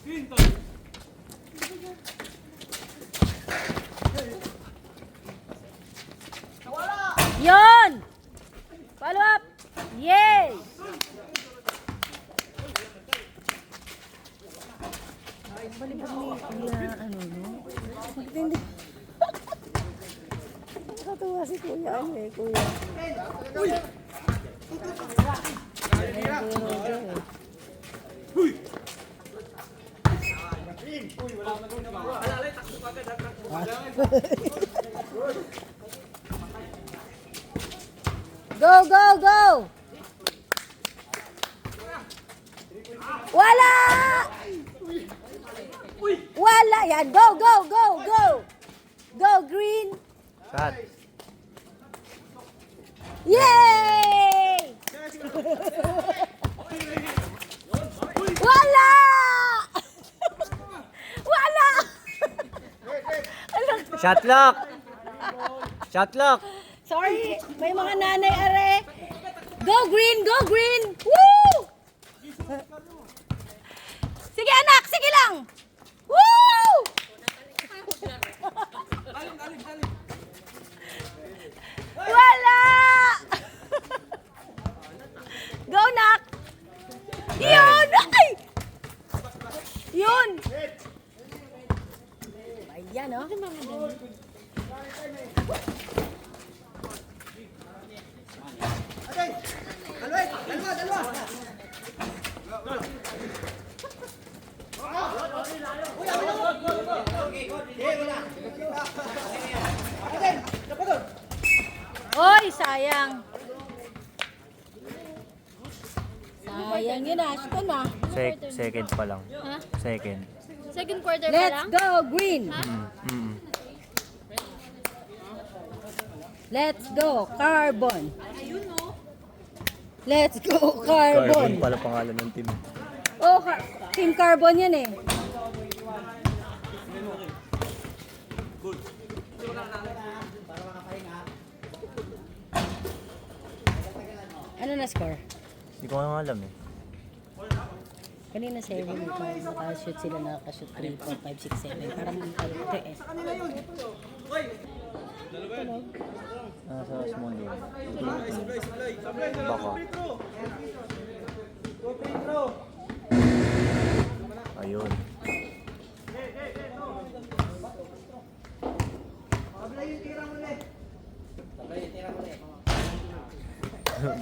Yon! Follow up! Yay! Balibag ni ano, no? Hindi. Nakatuwa si Kuya. Ano eh, Kuya? Uy! Go, go, go! Wala! Wala! Yan! Go, go, go, go! Go, green! Shot. Yay! Wala! Wala! Shot lock. Shot lock. Sorry, may mga nanay are. Go green, go green! Woo! Sige anak, sige lang! Woo! Wala! Go nak! Yun! Ay! Yun! Ayan oh. Oy, sayang. Sayang yun ah. Ito na. Second pa lang. Ha? Second. Second quarter pa Let's lang? go, green. Mm. Let's go, carbon. Let's go, Carbon carbon. pala pangalan ng team. Oh, team carbon yan eh. Ano na score? Hindi ko nga alam eh. Kanina 7, nakashoot sila, nakashoot 3, 4, 5, 6, 7. Parang ito eh. Nasa small door. Baka. Ayun.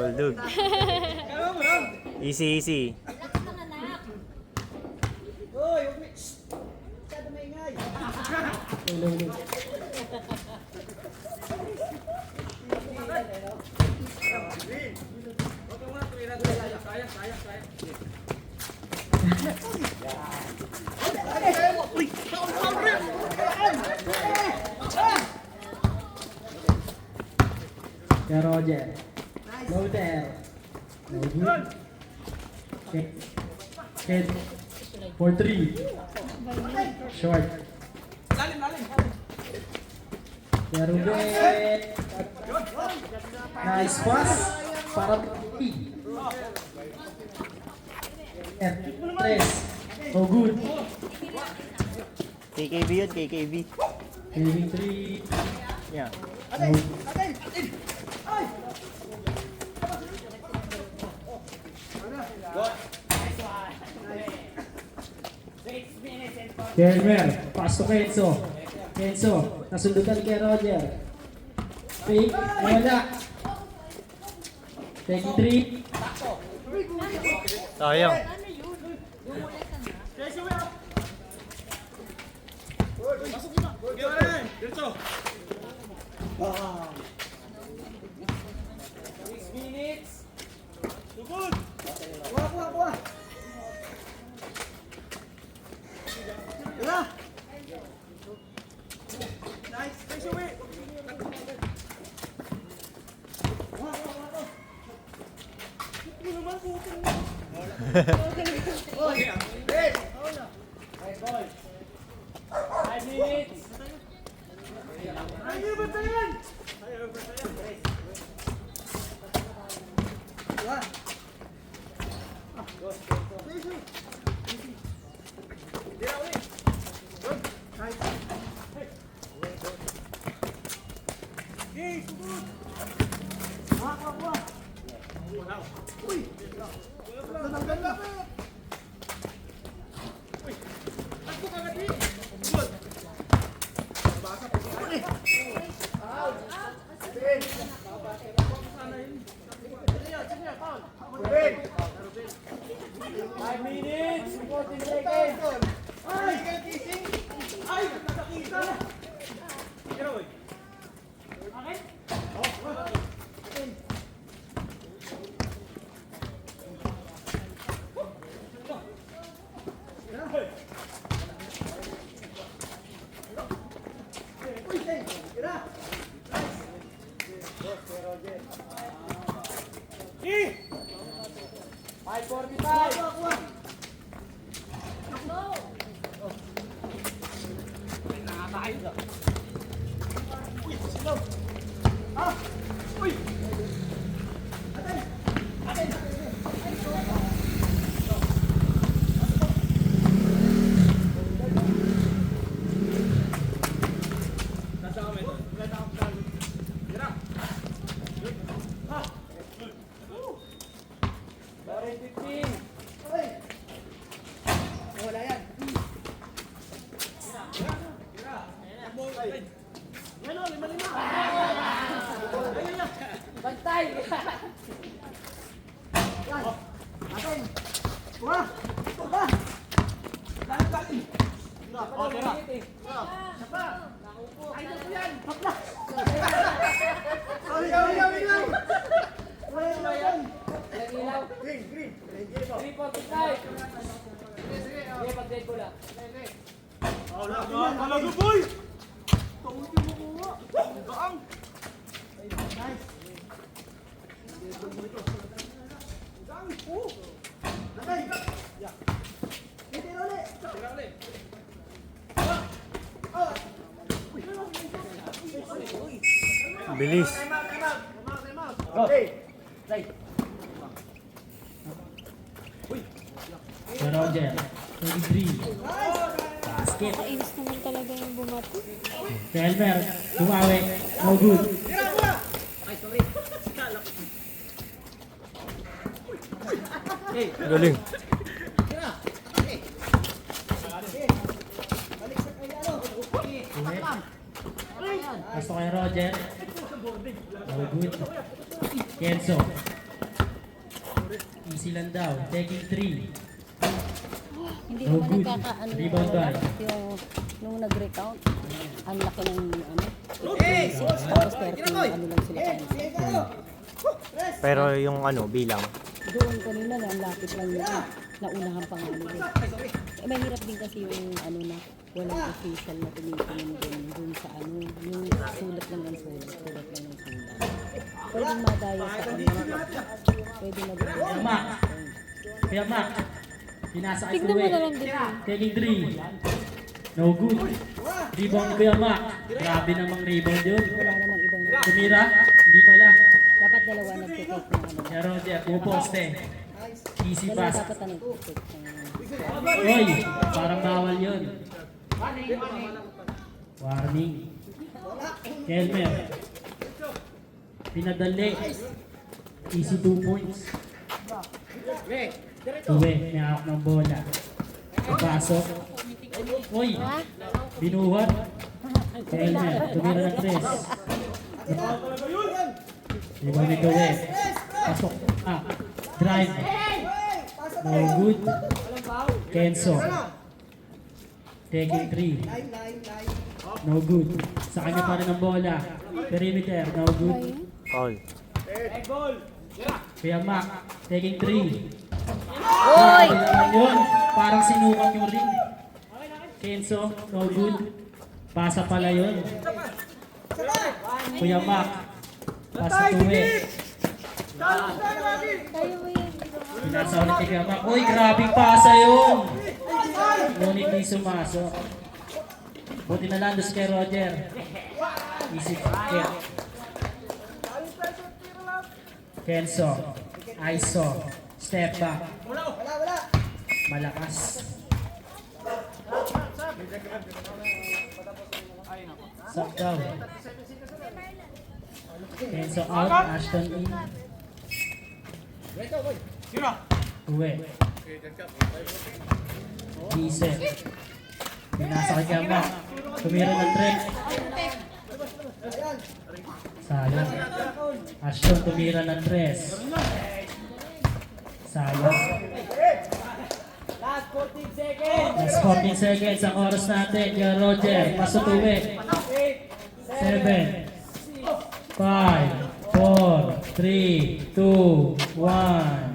Baldog. Easy, easy. Yeah, Roger. No there. No good. Hit. For 3. Short. Yeah, Ruben. Nice pass. Para P. F3. No good. KKB yun, KKB. Saving 3. Yeah. No. Kelmer, pass to Kenzo. Kenzo, nasundutan kay Roger. Fake, wala. Taking 3. Sayang. Bilis. Kuya Roger, 23. Basket. Kainis naman talaga yung bumato. Kelmer, bumawi. No good. Galing. Pasok kay Roger. No good. Kenzo. Easy lang daw. Taking 3. Hindi No naman good. nagkakaano Rebound guy. yung nung nag-recount. Ang laki ng ano. 86 tapos 30 ano lang sila kayo. Pero yung ano, bilang. Doon kanina na ang lapit lang yun. Naunahan pa nga nila. Eh, mahirap din kasi yung ano na walang official na tumitingin dun sa ano. Yung sulat lang ng sulat. Sulat lang ng sulat. Pwedeng madaya sa ano. Pwede madaya. Kuya Mac. Kuya Mac. Pinasa kay Tignan mo Kuya. na lang din. Taking 3. No good. Rebound ni Kuya Mac. Grabe namang rebound yun. Wala namang ibang Tumira. Hindi pala. dapat dalawa nagtitake ng ano. Kuya Roger, puposte. Easy Dalawa pass. dapat na nagtitake ng Oy, parang bawal yun. Warning. Kelmer. Pinadali. Easy 2 points. Uwe, may hawak ng bola. Pasok. Uy, binuhat. Kelmer, tumira ng 3. Iba ni Uwe. Pasok. Drive. No good. Kenzo. Taking 3. No good. Sa kanya pa rin ang bola. Perimeter. No good. Foul. Kuya Mac. Taking 3. Oy! Yun. Parang sinukat yung ring. Kenzo. No good. Pasa pala yun. Kuya Mac. Pasa tuwi. Tayo mo yan. Pinasa ulit ni Kuya Mac. Uy, grabing pasa yun. Ngunit di sumasok. Buti na lang doon kay Roger. Easy kick. Kenzo. Iso. Step back. Malakas. Suck down. Kenzo out. Ashton in. Uwe. Diesel. Pinasa kay Gamba. Tumira ng trek. Sayang. Ashton tumira ng tres. Sayang. Last 14 seconds ang oras natin. Kuya Roger, masutuwi. 7, 5, 4, 3, 2, 1.